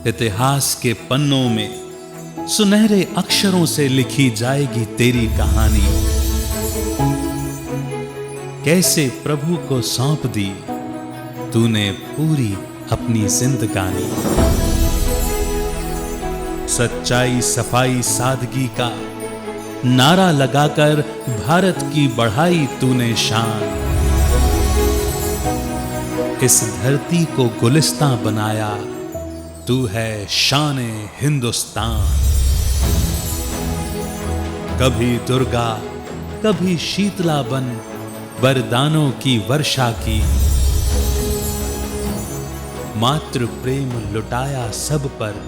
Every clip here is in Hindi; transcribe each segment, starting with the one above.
इतिहास के पन्नों में सुनहरे अक्षरों से लिखी जाएगी तेरी कहानी। कैसे प्रभु को सौंप दी तूने पूरी अपनी जिंदगानी। सच्चाई, सफाई, सादगी का नारा लगाकर भारत की बढ़ाई तूने शान। इस धरती को गुलिस्तां बनाया तू है शान-ए हिंदुस्तान। कभी दुर्गा, कभी शीतला बन वरदानों की वर्षा की। मातृ प्रेम लुटाया सब पर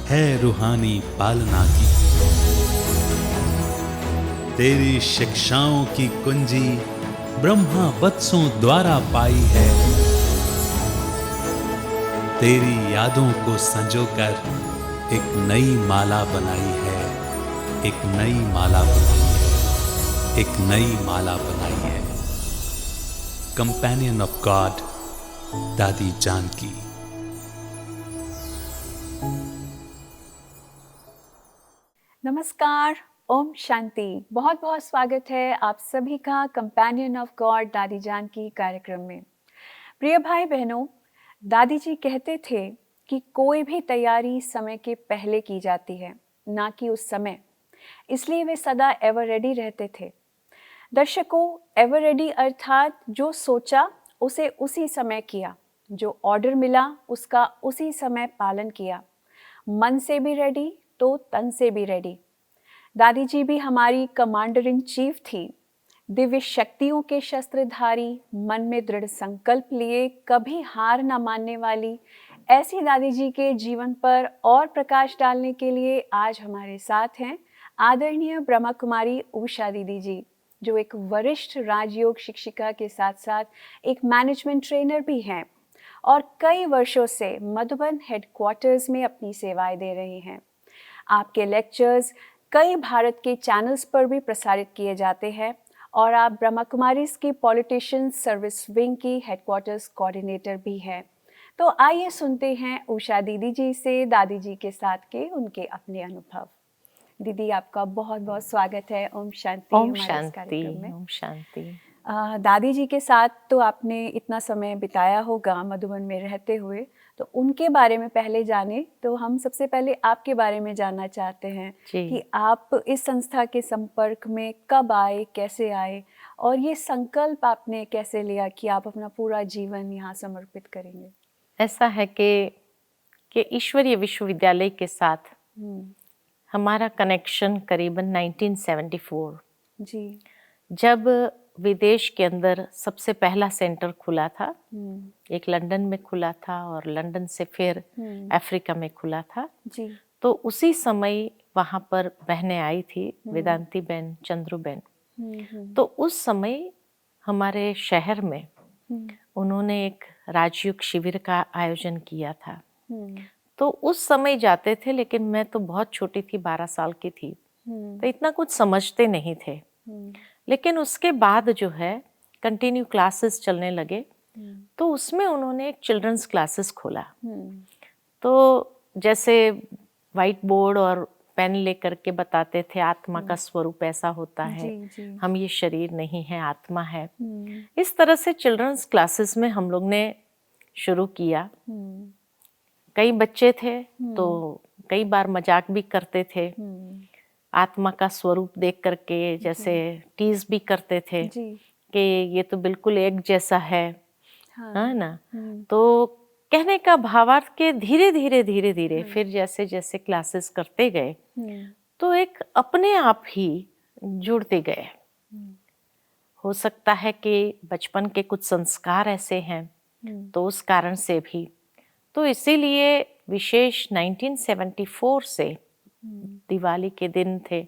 है रूहानी पालना की। तेरी शिक्षाओं की कुंजी ब्रह्मा वत्सों द्वारा पाई है। तेरी यादों को संजोकर एक नई माला बनाई है, एक नई माला बनाई है, एक नई माला बनाई है। कंपेनियन ऑफ गॉड, दादी जानकी। नमस्कार, ओम शांति। बहुत बहुत स्वागत है आप सभी का कंपेनियन ऑफ गॉड दादी जानकी कार्यक्रम में। प्रिय भाई बहनों, दादी जी कहते थे कि कोई भी तैयारी समय के पहले की जाती है, ना कि उस समय। इसलिए वे सदा एवर रेडी रहते थे। दर्शकों, एवर रेडी अर्थात जो सोचा उसे उसी समय किया, जो ऑर्डर मिला उसका उसी समय पालन किया। मन से भी रेडी तो तन से भी रेडी। दादी जी भी हमारी कमांडर इन चीफ थी। दिव्य शक्तियों के शस्त्रधारी, मन में दृढ़ संकल्प लिए कभी हार न मानने वाली ऐसी दादी जी के जीवन पर और प्रकाश डालने के लिए आज हमारे साथ हैं आदरणीय ब्रह्मा कुमारी उषा दीदी जी, जो एक वरिष्ठ राजयोग शिक्षिका के साथ साथ एक मैनेजमेंट ट्रेनर भी हैं और कई वर्षों से मधुबन हेडक्वार्टर्स में अपनी सेवाएं दे रही हैं। आपके लेक्चर्स कई भारत के चैनल्स पर भी प्रसारित किए जाते हैं और आप ब्रह्मा कुमारीज की पॉलिटिशियन सर्विस विंग की हेडक्वार्टर्स कोऑर्डिनेटर भी हैं। तो आइए सुनते हैं उषा दीदी जी से दादी जी के साथ के उनके अपने अनुभव। दीदी, आपका बहुत बहुत स्वागत है। ओम शांति। ओम शांति। ओम शांति। दादी जी के साथ तो आपने इतना समय बिताया होगा मधुबन में रहते हुए, तो उनके बारे में पहले जाने तो हम सबसे पहले आपके बारे में जानना चाहते हैं कि आप इस संस्था के संपर्क में कब आए, कैसे आए और ये संकल्प आपने कैसे लिया कि आप अपना पूरा जीवन यहाँ समर्पित करेंगे। ऐसा है कि ईश्वरीय विश्वविद्यालय के साथ हमारा कनेक्शन करीबन 1974 जी, जब विदेश के अंदर सबसे पहला सेंटर खुला था। एक लंदन में खुला था और लंदन से फिर अफ्रीका में खुला था जी। तो उसी समय वहाँ पर बहनें आई थी, वेदांती बहन, चंद्रू बहन। तो उस समय हमारे शहर में उन्होंने एक राजयोग शिविर का आयोजन किया था। तो उस समय जाते थे, लेकिन मैं तो बहुत छोटी थी, 12 साल की थी, तो इतना कुछ समझते नहीं थे। लेकिन उसके बाद जो है कंटिन्यू क्लासेस चलने लगे, तो उसमें उन्होंने एक चिल्ड्रंस क्लासेस खोला। तो जैसे वाइट बोर्ड और पेन लेकर के बताते थे आत्मा का स्वरूप ऐसा होता है, जी। हम ये शरीर नहीं है, आत्मा है। इस तरह से चिल्ड्रंस क्लासेस में हम लोग ने शुरू किया। कई बच्चे थे तो कई बार मजाक भी करते थे, आत्मा का स्वरूप देख करके जैसे टीज भी करते थे कि ये तो बिल्कुल एक जैसा है, हाँ ना। तो कहने का भावार्थ के धीरे धीरे फिर जैसे जैसे क्लासेस करते गए तो एक अपने आप ही जुड़ते गए। हो सकता है कि बचपन के कुछ संस्कार ऐसे हैं तो उस कारण से भी, तो इसीलिए विशेष 1974 से दिवाली के दिन थे,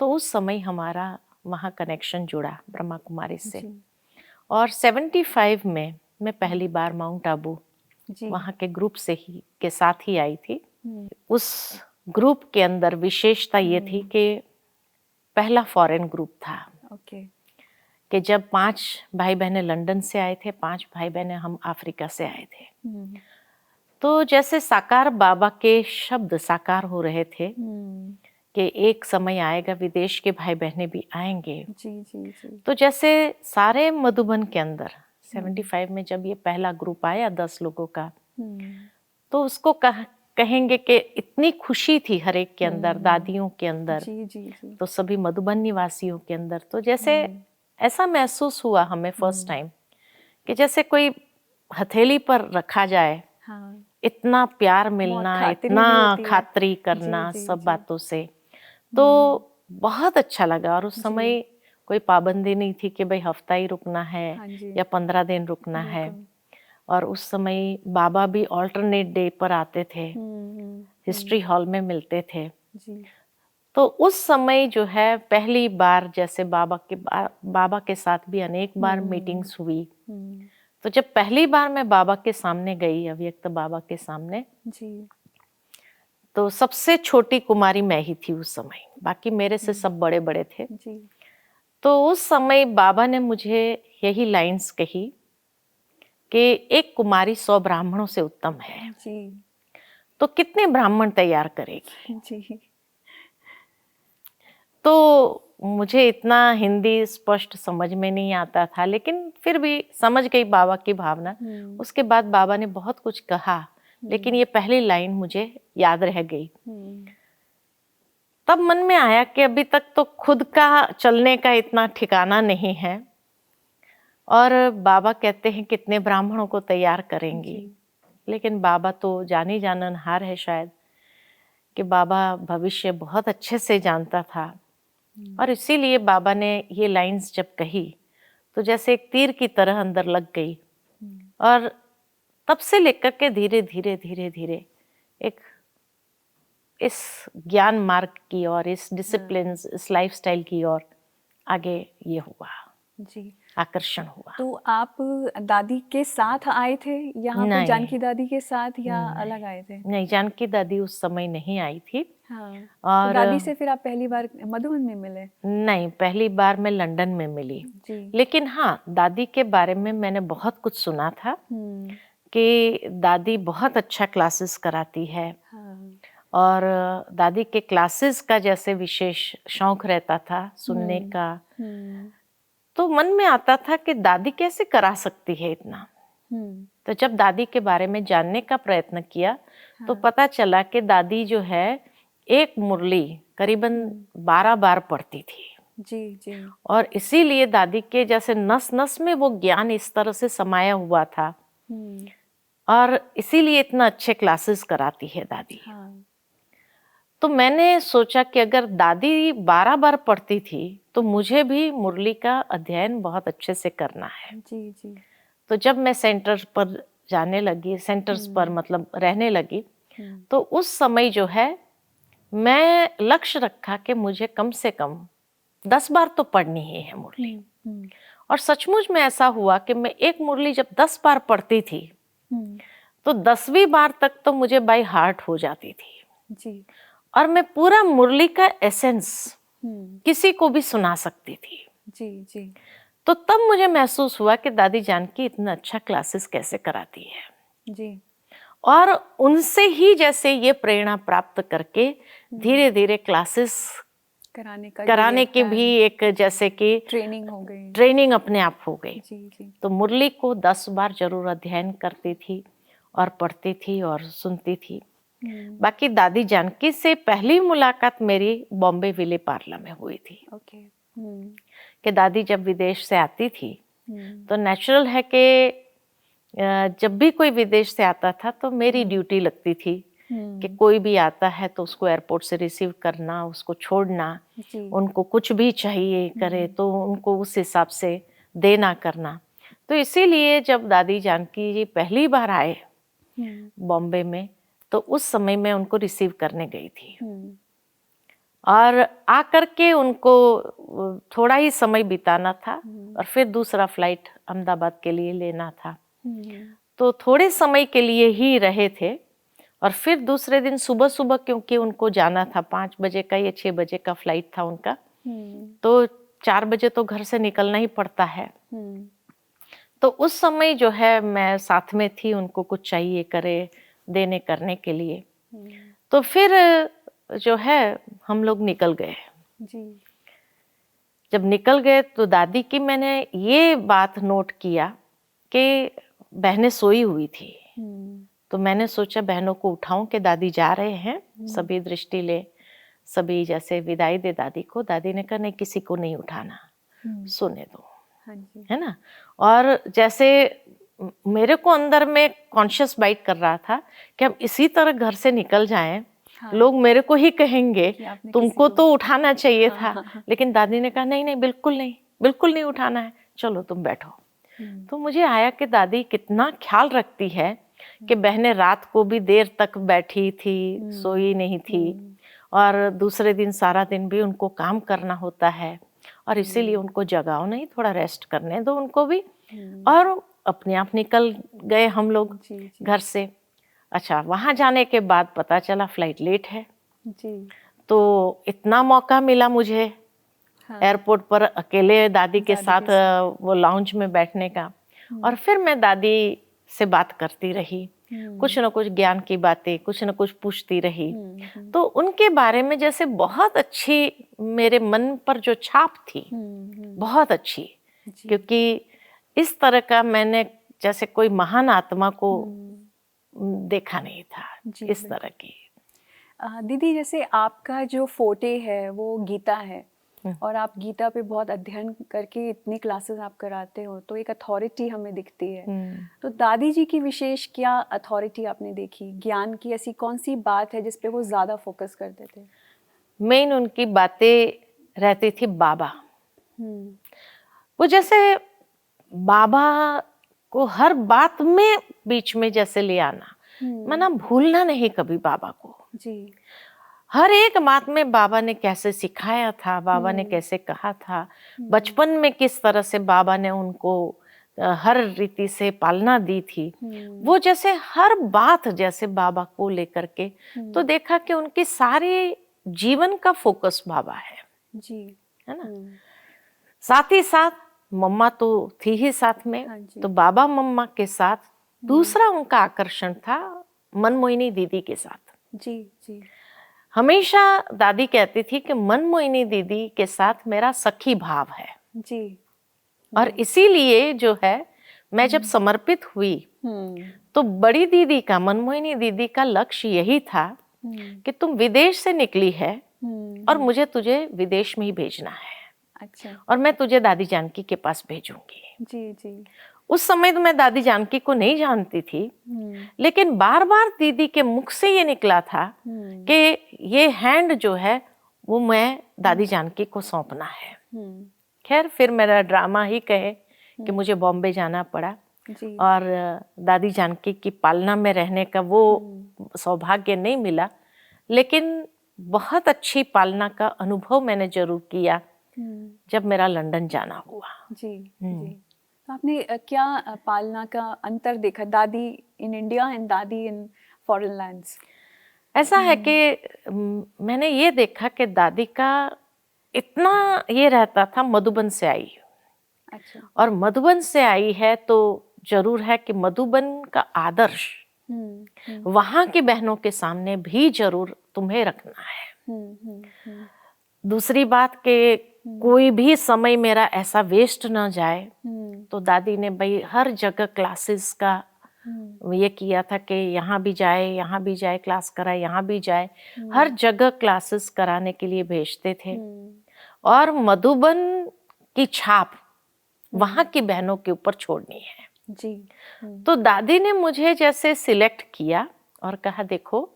तो उस समय हमारा वहाँ कनेक्शन जुड़ा ब्रह्मा कुमारी से। और 75 में मैं पहली बार माउंट आबू वहाँ के ग्रुप से ही के साथ ही आई थी। उस ग्रुप के अंदर विशेषता ये थी कि पहला फॉरेन ग्रुप था। कि जब 5 भाई बहनें लंदन से आए थे, 5 भाई बहनें हम अफ्रीका से आए थे। तो जैसे साकार बाबा के शब्द साकार हो रहे थे कि एक समय आएगा विदेश के भाई बहनें भी आएंगे। जी जी जी। तो जैसे सारे मधुबन के अंदर 75 में जब ये पहला ग्रुप आया 10 लोगों का, तो उसको कहेंगे कि इतनी खुशी थी हर एक के अंदर, दादियों के अंदर, जी जी जी। तो सभी मधुबन निवासियों के अंदर। तो जैसे ऐसा महसूस हुआ हमें फर्स्ट टाइम कि जैसे कोई हथेली पर रखा जाए, हाँ। इतना प्यार मिलना, इतना खातिरी करना जी, जी, सब जी। बातों से, तो बहुत अच्छा लगा। और उस समय कोई पाबंदी नहीं थी कि भाई हफ्ता ही रुकना है या 15 दिन रुकना है। और उस समय बाबा भी ऑल्टरनेट डे पर आते थे, हिस्ट्री हॉल में मिलते थे जी। तो उस समय जो है पहली बार जैसे बाबा के साथ भी अनेक बार मीटिंग्स हुई। तो जब पहली बार मैं बाबा के सामने गई, अव्यक्त बाबा के सामने जी, तो सबसे छोटी कुमारी मैं ही थी उस समय, बाकी मेरे से सब बड़े बड़े थे जी। तो उस समय बाबा ने मुझे यही लाइंस कही कि एक कुमारी 100 ब्राह्मणों से उत्तम है जी। तो कितने ब्राह्मण तैयार करेगी जी। तो मुझे इतना हिंदी स्पष्ट समझ में नहीं आता था, लेकिन फिर भी समझ गई बाबा की भावना। उसके बाद बाबा ने बहुत कुछ कहा, लेकिन ये पहली लाइन मुझे याद रह गई। तब मन में आया कि अभी तक तो खुद का चलने का इतना ठिकाना नहीं है, और बाबा कहते हैं कितने ब्राह्मणों को तैयार करेंगी, लेकिन बाबा तो जानी जाननहार है शायद कि बाबा भविष्य बहुत अच्छे से जानता था। और इसीलिए बाबा ने ये लाइंस जब कही तो जैसे एक तीर की तरह अंदर लग गई, और तब से लेकर के धीरे धीरे धीरे धीरे एक इस ज्ञान मार्ग की और इस डिसिप्लिन, इस लाइफस्टाइल की ओर आगे ये हुआ जी, आकर्षण हुआ। तो आप दादी के साथ आए थे यहाँ पे, जानकी दादी के साथ, या अलग आए थे? नहीं, जानकी दादी उस समय नहीं आई थी। हाँ। और तो दादी से फिर आप पहली बार मधुबन में मिले? नहीं, पहली बार मैं लंदन में मिली जी। लेकिन हाँ, दादी के बारे में मैंने बहुत कुछ सुना था कि दादी बहुत अच्छा क्लासेस कराती है। हाँ। और दादी के क्लासेस का जैसे विशेष शौक रहता था सुनने का। तो मन में आता था कि दादी कैसे करा सकती है इतना। तो जब दादी के बारे में जानने का प्रयत्न किया तो पता चला कि दादी जो है एक मुरली करीबन 12 बार पढ़ती थी जी जी। और इसीलिए दादी के जैसे नस नस में वो ज्ञान इस तरह से समाया हुआ था, और इसीलिए इतना अच्छे क्लासेस कराती है दादी। हाँ। तो मैंने सोचा कि अगर दादी 12 बार पढ़ती थी तो मुझे भी मुरली का अध्ययन बहुत अच्छे से करना है जी जी। तो जब मैं सेंटर्स पर जाने लगी, सेंटर्स पर मतलब रहने लगी, तो उस समय जो है मैं लक्ष्य रखा कि मुझे कम से कम 10 बार तो पढ़नी ही है मुरली। और सचमुच में ऐसा हुआ कि मैं एक मुरली जब 10 बार पढ़ती थी तो 10वीं बार तक तो मुझे बाय हार्ट हो जाती थी जी। और मैं पूरा मुरली का एसेंस किसी को भी सुना सकती थी जी जी। तो तब मुझे महसूस हुआ कि दादी जानकी इतना अच्छा क्लासेस कैसे कराती है जी। और उनसे ही जैसे ये प्रेरणा प्राप्त करके धीरे धीरे क्लासेस कराने की भी एक जैसे कि ट्रेनिंग हो गई, ट्रेनिंग अपने आप हो गई जी जी। तो मुरली को 10 बार जरूर अध्ययन करती थी और पढ़ती थी और सुनती थी। बाकी दादी जानकी से पहली मुलाकात मेरी बॉम्बे विले पार्ला में हुई थी। ओके। कि दादी जब विदेश से आती थी तो नेचुरल है कि जब भी कोई विदेश से आता था तो मेरी ड्यूटी लगती थी कि कोई भी आता है तो उसको एयरपोर्ट से रिसीव करना, उसको छोड़ना, उनको कुछ भी चाहिए करे तो उनको उस हिसाब से देना करना। तो इसीलिए जब दादी जानकी जी पहली बार आए बॉम्बे में तो उस समय मैं उनको रिसीव करने गई थी, और आकर के उनको थोड़ा ही समय बिताना था और फिर दूसरा फ्लाइट अहमदाबाद के लिए लेना था। तो थोड़े समय के लिए ही रहे थे, और फिर दूसरे दिन सुबह सुबह क्योंकि उनको जाना था 5 बजे का या 6 बजे का फ्लाइट था उनका, तो 4 बजे तो घर से निकलना ही पड़ता है। तो उस समय जो है मैं साथ में थी, उनको कुछ चाहिए करे देने करने के लिए। तो फिर जो है हम लोग निकल गए जी। जब निकल गए तो दादी की मैंने ये बात नोट किया कि बहनें सोई हुई थी। तो मैंने सोचा बहनों को उठाऊं कि दादी जा रहे हैं, सभी दृष्टि ले, सभी जैसे विदाई दे दादी को। दादी ने कहा नहीं, किसी को नहीं उठाना, सोने दो। हाँ जी। है ना। और जैसे मेरे को अंदर में कॉन्शियस बाइट कर रहा था कि हम इसी तरह घर से निकल जाएं, हाँ। लोग मेरे को ही कहेंगे तुमको तो उठाना चाहिए था। हाँ। लेकिन दादी ने कहा नहीं नहीं, बिल्कुल नहीं, बिल्कुल नहीं उठाना है, चलो तुम बैठो। तो मुझे आया कि दादी कितना ख्याल रखती है कि बहनें रात को भी देर तक बैठी थी, सोई नहीं थी, और दूसरे दिन सारा दिन भी उनको काम करना होता है, और इसीलिए उनको जगाओ नहीं, थोड़ा रेस्ट करने दो उनको भी। और अपने आप निकल गए हम लोग घर से। अच्छा, वहाँ जाने के बाद पता चला फ्लाइट लेट है जी। तो इतना मौका मिला मुझे एयरपोर्ट पर अकेले दादी के साथ वो लाउंज में बैठने का। और फिर मैं दादी से बात करती रही, कुछ न कुछ ज्ञान की बातें, कुछ न कुछ पूछती रही। तो उनके बारे में जैसे बहुत अच्छी मेरे मन पर जो छाप थी, बहुत अच्छी, क्योंकि इस तरह का मैंने जैसे कोई महान आत्मा को देखा नहीं था इस तरह की। दीदी, जैसे आपका जो फोटे है वो गीता है, और आप गीता पे बहुत अध्ययन करके इतनी क्लासेस आप कराते हो, तो एक अथॉरिटी हमें दिखती है। तो दादी जी की विशेष क्या अथॉरिटी आपने देखी? ज्ञान की ऐसी कौन सी बात है जिस पे वो ज़्यादा फोकस करते थे? मेन उनकी बातें रहती थी बाबा। वो जैसे बाबा को हर बात में बीच में जैसे ले आना, माना भूलना नहीं कभी बाबा को जी। हर एक बात में बाबा ने कैसे सिखाया था, बाबा ने कैसे कहा था, बचपन में किस तरह से बाबा ने उनको हर रीति से पालना दी थी, वो जैसे हर बात जैसे बाबा को लेकर के, तो देखा कि उनकी सारी जीवन का फोकस बाबा है जी, है ना। साथ ही साथ मम्मा तो थी ही साथ में, तो बाबा मम्मा के साथ दूसरा उनका आकर्षण था मनमोहिनी दीदी के साथ जी जी। हमेशा दादी कहती थी कि मनमोहिनी दीदी के साथ मेरा सखी भाव है जी। और इसीलिए जो है मैं जब समर्पित हुई तो बड़ी दीदी का, मनमोहिनी दीदी का लक्ष्य यही था कि तुम विदेश से निकली है और मुझे तुझे विदेश में ही भेजना है। अच्छा। और मैं तुझे दादी जानकी के पास भेजूंगी जी जी। उस समय तो मैं दादी जानकी को नहीं जानती थी, लेकिन बार बार दीदी के मुख से ये निकला था कि ये हैंड जो है वो मैं दादी जानकी को सौंपना है। खैर फिर मेरा ड्रामा ही कहे कि मुझे बॉम्बे जाना पड़ा और दादी जानकी की पालना में रहने का वो सौभाग्य नहीं मिला, लेकिन बहुत अच्छी पालना का अनुभव मैंने जरूर किया जब मेरा लंदन जाना हुआ जी जी। तो आपने क्या पालना का अंतर देखा, दादी इन इंडिया एंड दादी इन फॉरेन लैंड्स? ऐसा है कि मैंने ये देखा कि दादी का इतना ये रहता था, मधुबन से आई। अच्छा। और मधुबन से आई है तो जरूर है कि मधुबन का आदर्श वहाँ की बहनों के सामने भी जरूर तुम्हें रखना है। दूसरी बात के कोई भी समय मेरा ऐसा वेस्ट ना जाए, तो दादी ने भाई हर जगह क्लासेस का ये किया था कि यहाँ भी जाए, यहाँ भी जाए, क्लास कराए, यहाँ भी जाए, हर जगह क्लासेस कराने के लिए भेजते थे। और मधुबन की छाप वहाँ की बहनों के ऊपर छोड़नी है जी। तो दादी ने मुझे जैसे सिलेक्ट किया और कहा देखो,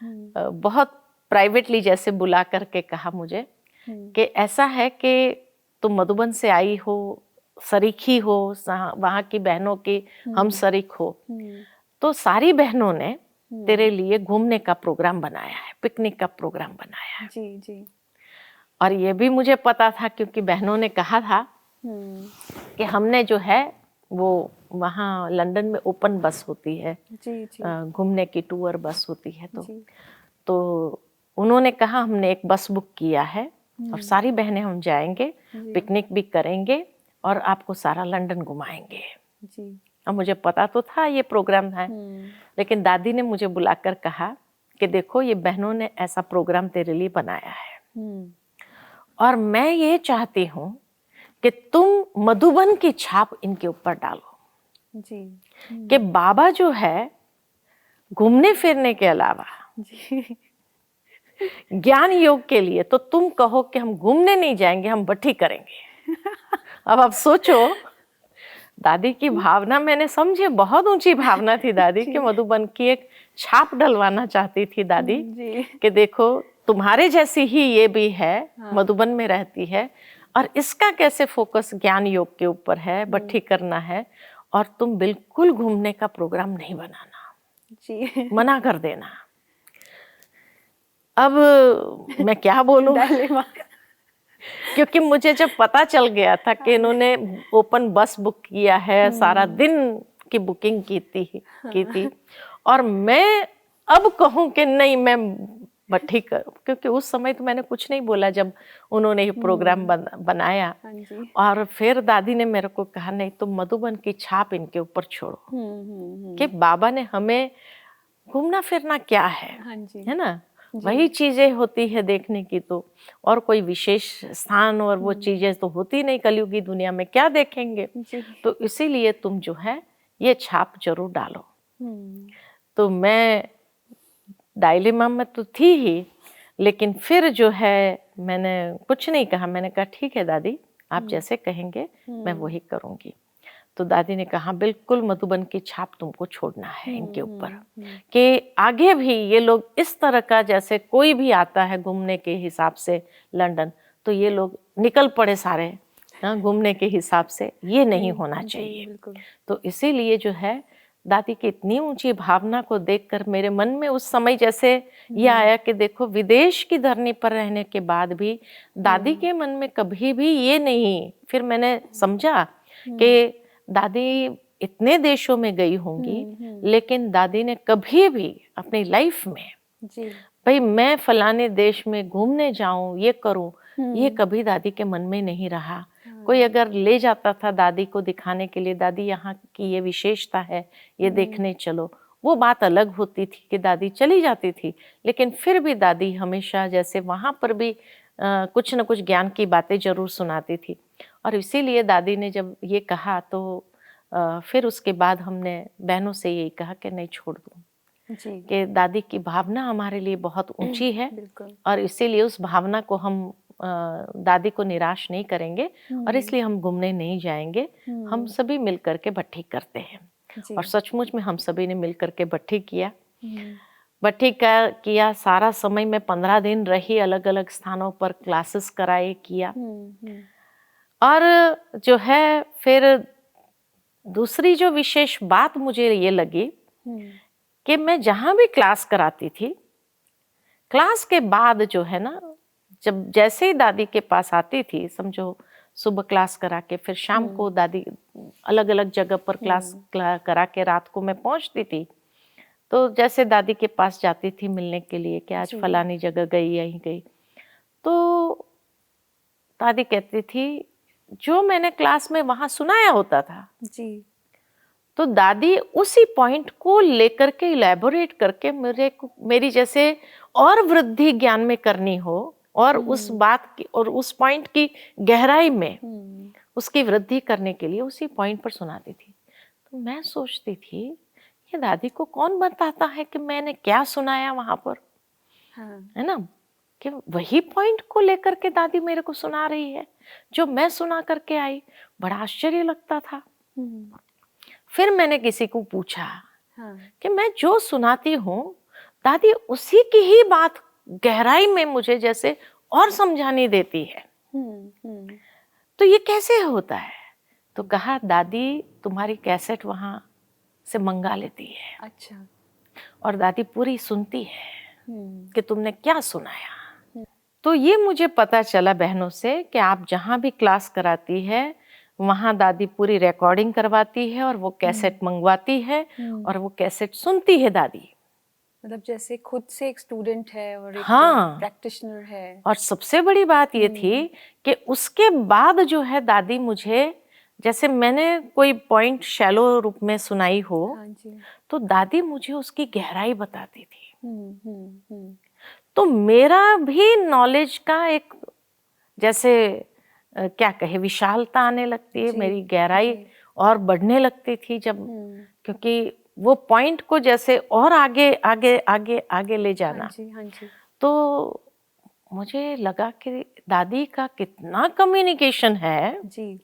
बहुत प्राइवेटली जैसे बुला करके कहा मुझे कि ऐसा है कि तुम मधुबन से आई हो, शरीकी हो, वहाँ की बहनों की हम शरीक हो, तो सारी बहनों ने तेरे लिए घूमने का प्रोग्राम बनाया है, पिकनिक का प्रोग्राम बनाया है जी जी। और ये भी मुझे पता था क्योंकि बहनों ने कहा था कि हमने जो है वो वहाँ लंदन में ओपन बस होती है जी जी, घूमने की टूर बस होती है, तो उन्होंने कहा हमने एक बस बुक किया है और सारी बहनें हम जाएंगे, पिकनिक भी करेंगे और आपको सारा लंदन घुमाएंगे जी। अब मुझे पता तो था ये प्रोग्राम है, लेकिन दादी ने मुझे बुलाकर कहा कि देखो ये बहनों ने ऐसा प्रोग्राम तेरे लिए बनाया है और मैं ये चाहती हूँ कि तुम मधुबन की छाप इनके ऊपर डालो जी। कि बाबा जो है घूमने फिरने के अलावा जी ज्ञान योग के लिए, तो तुम कहो कि हम घूमने नहीं जाएंगे, हम भट्ठी करेंगे। अब आप सोचो, दादी की भावना मैंने समझे, बहुत ऊंची भावना थी दादी कि मधुबन की एक छाप डलवाना चाहती थी दादी कि देखो तुम्हारे जैसी ही ये भी है, मधुबन में रहती है और इसका कैसे फोकस ज्ञान योग के ऊपर है, भट्ठी करना है, और तुम बिल्कुल घूमने का प्रोग्राम नहीं बनाना जी, मना कर देना। अब मैं क्या बोलूं क्योंकि मुझे जब पता चल गया था कि इन्होंने ओपन बस बुक किया है, सारा दिन की बुकिंग की थी और मैं अब कहूं कि नहीं मैं भट्ठी करूं, क्योंकि उस समय तो मैंने कुछ नहीं बोला जब उन्होंने ये प्रोग्राम बनाया। और फिर दादी ने मेरे को कहा नहीं तुम मधुबन की छाप इनके ऊपर छोड़ो कि बाबा ने हमें घूमना फिरना क्या है ना, वही चीजें होती है देखने की, तो और कोई विशेष स्थान और वो चीजें तो होती नहीं कलयुगी दुनिया में, क्या देखेंगे। तो इसीलिए तुम जो है ये छाप जरूर डालो। तो मैं डायलेमा में तो थी ही, लेकिन फिर जो है मैंने कुछ नहीं कहा, मैंने कहा ठीक है दादी आप जैसे कहेंगे मैं वही करूंगी। तो दादी ने कहा बिल्कुल मधुबन की छाप तुमको छोड़ना है इनके ऊपर, कि आगे भी ये लोग इस तरह का, जैसे कोई भी आता है घूमने के हिसाब से लंदन, तो ये लोग निकल पड़े सारे घूमने के हिसाब से, ये नहीं होना चाहिए। तो इसीलिए जो है दादी की इतनी ऊंची भावना को देखकर मेरे मन में उस समय जैसे ये आया कि देखो विदेश की धरनी पर रहने के बाद भी दादी के मन में कभी भी ये नहीं, फिर मैंने समझा कि दादी इतने देशों में गई होंगी लेकिन दादी ने कभी भी अपनी लाइफ में भाई मैं फलाने देश में घूमने जाऊं, ये करूं, ये कभी दादी के मन में नहीं रहा। कोई अगर ले जाता था दादी को दिखाने के लिए, दादी यहाँ की ये विशेषता है, ये देखने चलो, वो बात अलग होती थी कि दादी चली जाती थी, लेकिन फिर भी दादी हमेशा जैसे वहाँ पर भी कुछ न कुछ ज्ञान की बातें जरूर सुनाती थी। और इसीलिए दादी ने जब ये कहा तो फिर उसके बाद हमने बहनों से यही कहा कि नहीं छोड़ दूँ, कि दादी की भावना हमारे लिए बहुत ऊंची है और इसीलिए उस भावना को हम दादी को निराश नहीं करेंगे और इसलिए हम घूमने नहीं जाएंगे, हम सभी मिलकर के भट्ठी करते हैं। और सचमुच में हम सभी ने मिलकर के भट्ठी किया। भट्ठी का किया सारा समय में 15 दिन रही, अलग अलग स्थानों पर क्लासेस कराए किया। और जो है फिर दूसरी जो विशेष बात मुझे ये लगी कि मैं जहाँ भी क्लास कराती थी, क्लास के बाद जो है ना, जब जैसे ही दादी के पास आती थी, समझो सुबह क्लास करा के फिर शाम को दादी अलग अलग जगह पर क्लास करा के रात को मैं पहुंचती थी, तो जैसे दादी के पास जाती थी मिलने के लिए कि आज फलानी जगह गई यहीं गई, तो दादी कहती थी जो मैंने क्लास में वहां सुनाया होता था जी, तो दादी उसी पॉइंट को लेकर के इलेबोरेट करके मेरी जैसे और वृद्धि ज्ञान में करनी हो और उस बात की और उस पॉइंट की गहराई में उसकी वृद्धि करने के लिए उसी पॉइंट पर सुनाती थी। तो मैं सोचती थी ये दादी को कौन बताता है कि मैंने क्या सुनाया वहां पर, है ना, कि वही पॉइंट को लेकर के दादी मेरे को सुना रही है जो मैं सुना करके आई। बड़ा आश्चर्य लगता था। फिर मैंने किसी को पूछा कि मैं जो सुनाती हूँ दादी उसी की ही बात गहराई में मुझे जैसे और समझानी देती है, तो ये कैसे होता है? तो कहा दादी तुम्हारी कैसेट वहां से मंगा लेती है। अच्छा। और दादी पूरी सुनती है कि तुमने क्या सुनाया। तो ये मुझे पता चला बहनों से कि आप जहां भी क्लास कराती है वहां दादी पूरी रिकॉर्डिंग करवाती है और वो कैसेट मंगवाती है और वो कैसेट सुनती है दादी। मतलब जैसे खुद से एक स्टूडेंट है और एक प्रैक्टिशनर है। और सबसे बड़ी बात ये थी कि उसके बाद जो है दादी मुझे जैसे मैंने कोई पॉइंट शैलो रूप में सुनाई हो, हाँ जी। तो दादी मुझे उसकी गहराई बताती थी। हम्म। तो मेरा भी नॉलेज का एक जैसे क्या कहे विशालता आने लगती है, जी, मेरी गहराई जी। और बढ़ने लगती थी जब, क्योंकि वो पॉइंट को जैसे और आगे आगे आगे आगे ले जाना। हाँ जी, हाँ जी। तो मुझे लगा कि दादी का कितना कम्युनिकेशन है। जी,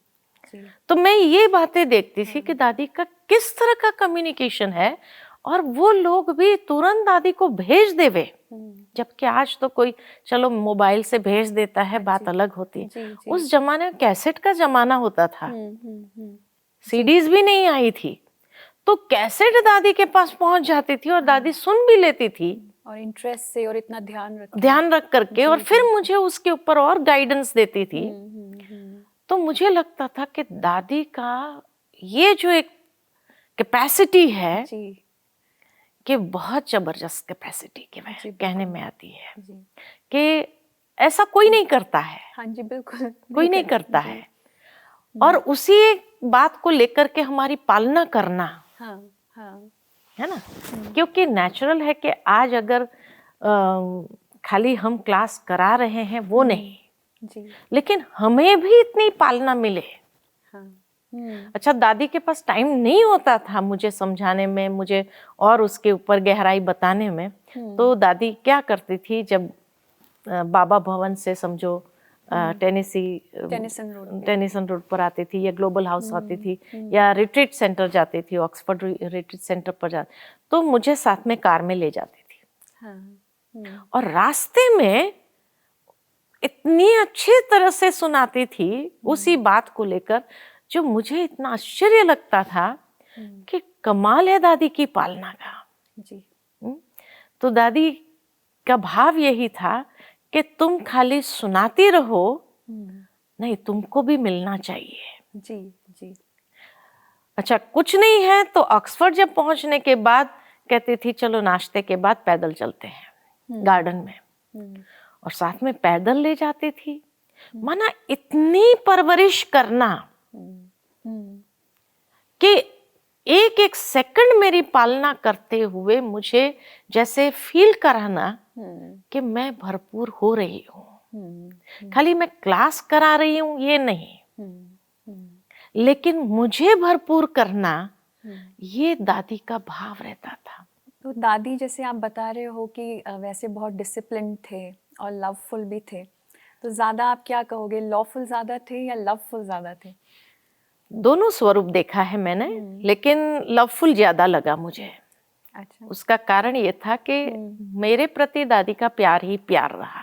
जी। तो मैं ये बातें देखती थी कि दादी का किस तरह का कम्युनिकेशन है, और वो लोग भी तुरंत दादी को भेज देवे, जबकि आज तो कोई चलो मोबाइल से भेज देता है, बात अलग होती है। जी, जी। उस जमाने में कैसेट का जमाना होता था, हम्म। सीडीज भी नहीं आई थी, तो कैसेट दादी के पास पहुंच जाती थी और दादी सुन भी लेती थी, और इंटरेस्ट से, और इतना ध्यान रख करके, और फिर मुझे उसके ऊपर और गाइडेंस देती थी। तो मुझे लगता था कि दादी का ये जो एक कैपेसिटी है जी, कि बहुत जबरदस्त कैपेसिटी के जी, कहने में आती है जी। कि ऐसा कोई नहीं करता है। हाँ जी, बिल्कुल कोई नहीं करता है। और उसी एक बात को लेकर के हमारी पालना करना, हाँ, हाँ। है ना, क्योंकि नेचुरल है कि आज अगर खाली हम क्लास करा रहे हैं वो नहीं, जी। लेकिन हमें भी इतनी पालना मिले। हाँ। अच्छा, दादी के पास टाइम नहीं होता था मुझे समझाने में, मुझे और उसके ऊपर गहराई बताने में। तो दादी क्या करती थी, जब बाबा भवन से समझो टेनिसन रोड पर आती थी, या ग्लोबल हाउस आती थी, या रिट्रीट सेंटर जाती थी, ऑक्सफोर्ड रिट्रीट सेंटर पर जाती, तो मुझे साथ में कार में ले जाती थी। हाँ। और रास्ते में इतनी अच्छी तरह से सुनाती थी उसी बात को लेकर, जो मुझे इतना आश्चर्य लगता था कि कमाल है दादी की पालना का। जी। तो दादी का भाव यही था कि तुम खाली सुनाती रहो, नहीं, तुमको भी मिलना चाहिए। जी, जी। अच्छा, कुछ नहीं है तो ऑक्सफोर्ड जब पहुंचने के बाद कहती थी चलो नाश्ते के बाद पैदल चलते हैं गार्डन में, और साथ में पैदल ले जाती थी। माना इतनी परवरिश करना कि एक एक सेकंड मेरी पालना करते हुए मुझे जैसे फील कराना कि मैं भरपूर हो रही हूँ। खाली मैं क्लास करा रही हूँ ये नहीं, लेकिन मुझे भरपूर करना, ये दादी का भाव रहता था। तो दादी, जैसे आप बता रहे हो कि वैसे बहुत डिसिप्लिन थे और लवफुल भी थे, तो ज़्यादा आप क्या कहोगे, लॉफुल ज़्यादा थे या लवफुल ज़्यादा थे? दोनों स्वरूप देखा है मैंने, लेकिन लवफुल ज्यादा लगा मुझे। अच्छा। उसका कारण ये था कि मेरे प्रति दादी का प्यार ही प्यार रहा।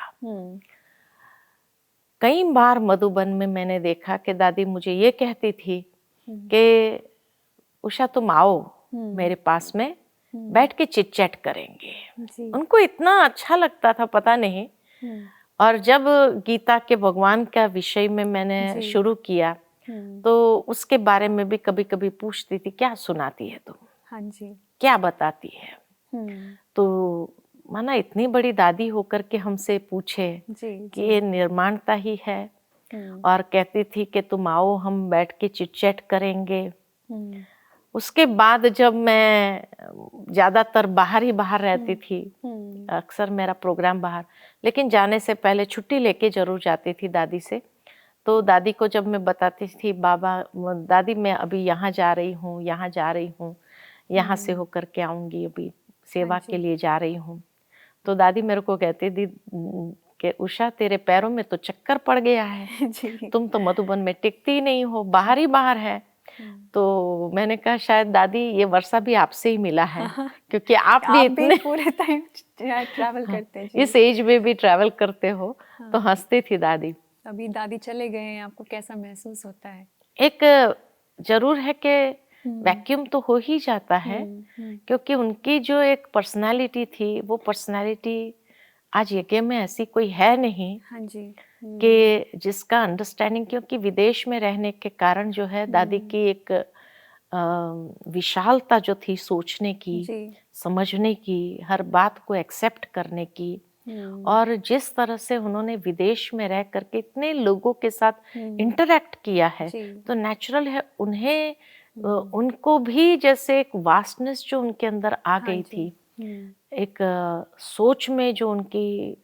कई बार मधुबन में मैंने देखा कि दादी मुझे ये कहती थी कि उषा तुम आओ मेरे पास में, बैठ के चिट चैट करेंगे। उनको इतना अच्छा लगता था, पता नहीं। और जब गीता के भगवान का विषय में मैंने शुरू किया, तो उसके बारे में भी कभी कभी पूछती थी, क्या सुनाती है तुम? हाँ जी। क्या बताती है? तो माना इतनी बड़ी दादी होकर के हमसे पूछे कि ये निर्माणता ही है, और कहती थी कि तुम आओ हम बैठ के चिट चैट करेंगे। उसके बाद जब मैं ज्यादातर बाहर ही बाहर रहती थी, अक्सर मेरा प्रोग्राम बाहर, लेकिन जाने से पहले छुट्टी लेके जरूर जाती थी दादी से। तो दादी को जब मैं बताती थी, दादी मैं अभी यहाँ जा रही हूँ, यहाँ जा रही हूँ, यहाँ से होकर के आऊंगी, अभी सेवा के लिए जा रही हूँ, तो दादी मेरे को कहती थी कि उषा तेरे पैरों में तो चक्कर पड़ गया है, तुम तो मधुबन में टिकती ही नहीं हो, बाहर ही बाहर है। तो मैंने कहा शायद दादी ये वर्षा भी आपसे ही मिला है, क्योंकि आप भी इतने पूरे टाइम ट्रैवल करते हैं, इस एज में भी ट्रैवल करते हो। तो हंसती थी दादी। अभी दादी चले गए हैं, आपको कैसा महसूस होता है? एक जरूर है कि वैक्यूम तो हो ही जाता है, क्योंकि उनकी जो एक पर्सनालिटी थी, वो पर्सनालिटी आज यज्ञ में ऐसी कोई है नहीं। हाँ जी। कि जिसका अंडरस्टैंडिंग, क्योंकि विदेश में रहने के कारण जो है दादी की एक विशालता जो थी सोचने की, समझने की, हर बात को एक्सेप्ट करने की, और जिस तरह से उन्होंने विदेश में रह करके इतने लोगों के साथ इंटरेक्ट किया है, तो नेचुरल है उन्हें उनको भी जैसे एक वास्टनेस जो उनके अंदर आ गई थी, एक सोच में जो उनकी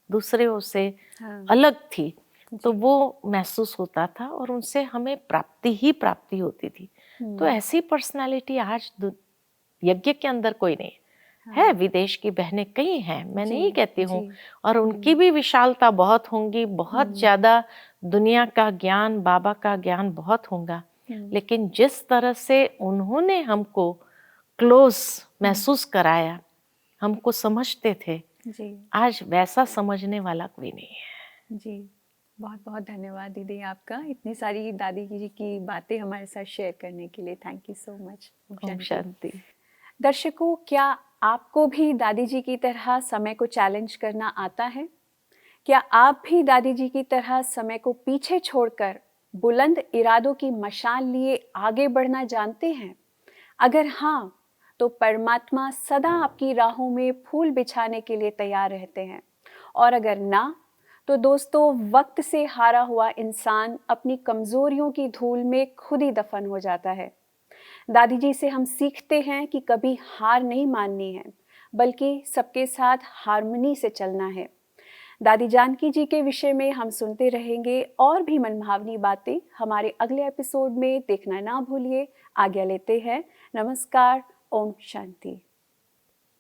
दूसरों से अलग थी, तो वो महसूस होता था और उनसे हमें प्राप्ति ही प्राप्ति होती थी। तो ऐसी पर्सनालिटी आज यज्ञ के अंदर कोई नहीं है। विदेश की बहनें कई हैं, मैं नहीं कहती हूँ, और उनकी भी विशालता बहुत होंगी, बहुत ज्यादा दुनिया का ज्ञान, बाबा का ज्ञान बहुत होगा, लेकिन जिस तरह से उन्होंने हमको क्लोज महसूस कराया, हमको समझते थे, आज वैसा समझने वाला कोई नहीं है। जी, बहुत बहुत धन्यवाद दीदी आपका, इतनी सारी दादी जी की बातें हमारे साथ शेयर करने के लिए। Thank you so much. ओम शांति। दर्शकों, क्या आपको भी दादी जी की तरह समय को चैलेंज करना आता है? क्या आप भी दादी जी की तरह समय को पीछे छोड़कर बुलंद इरादों की मशाल लिए आगे बढ़ना जानते हैं? अगर हाँ, तो परमात्मा सदा आपकी राहों में फूल बिछाने के लिए तैयार रहते हैं, और अगर ना, तो दोस्तों, वक्त से हारा हुआ इंसान अपनी कमजोरियों की धूल में खुद ही दफन हो जाता है। दादी जी से हम सीखते हैं कि कभी हार नहीं माननी है, बल्कि सबके साथ हार्मनी से चलना है। दादी जानकी जी के विषय में हम सुनते रहेंगे और भी मनभावनी बातें हमारे अगले एपिसोड में देखना ना भूलिए। आज्ञा लेते हैं। नमस्कार। ओम शांति।